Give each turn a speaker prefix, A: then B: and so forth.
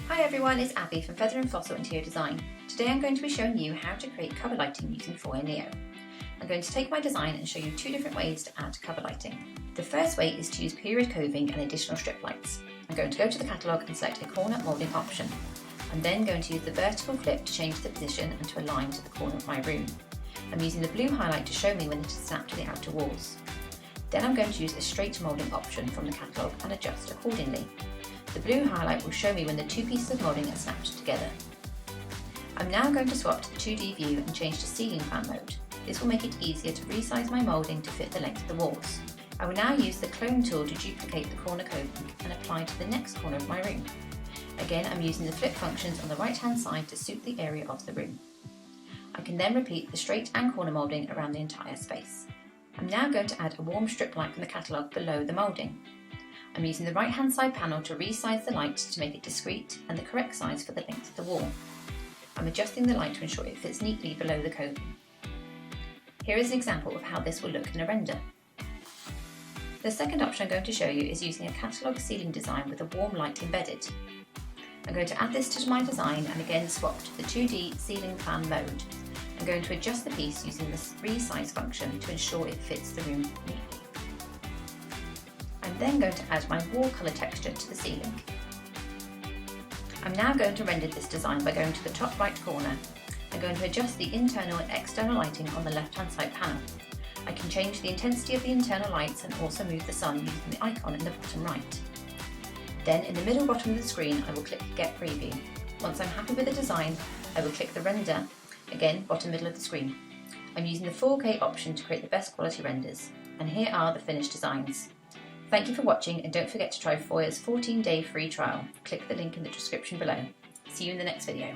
A: Hi everyone, it's Abby from Feather&Fossil Interior Design. Today I'm going to be showing you how to create cover lighting using Foyr Neo. I'm going to take my design and show you two different ways to add cover lighting. The first way is to use period coving and additional strip lights. I'm going to go to the catalogue and select a corner moulding option. I'm then going to use the vertical flip to change the position and to align to the corner of my room. I'm using the blue highlight to show me when it is snapped to the outer walls. Then I'm going to use a straight moulding option from the catalogue and adjust accordingly. The blue highlight will show me when the two pieces of moulding are snapped together. I'm now going to swap to the 2D view and change to ceiling fan mode. This will make it easier to resize my moulding to fit the length of the walls. I will now use the clone tool to duplicate the corner coving and apply to the next corner of my room. Again, I'm using the flip functions on the right hand side to suit the area of the room. I can then repeat the straight and corner moulding around the entire space. I'm now going to add a warm strip light from the catalogue below the moulding. I'm using the right hand side panel to resize the light to make it discreet and the correct size for the length of the wall. I'm adjusting the light to ensure it fits neatly below the coving. Here is an example of how this will look in a render. The second option I'm going to show you is using a catalogue ceiling design with a warm light embedded. I'm going to add this to my design and again swap to the 2D ceiling fan mode. I'm going to adjust the piece using the resize function to ensure it fits the room neatly. I'm then going to add my wall colour texture to the ceiling. I'm now going to render this design by going to the top right corner. I'm going to adjust the internal and external lighting on the left hand side panel. I can change the intensity of the internal lights and also move the sun using the icon in the bottom right. Then in the middle bottom of the screen I will click Get Preview. Once I'm happy with the design, I will click the Render, again bottom middle of the screen. I'm using the 4K option to create the best quality renders, and here are the finished designs. Thank you for watching, and don't forget to try Foyr's 14-day free trial. Click the link in the description below. See you in the next video.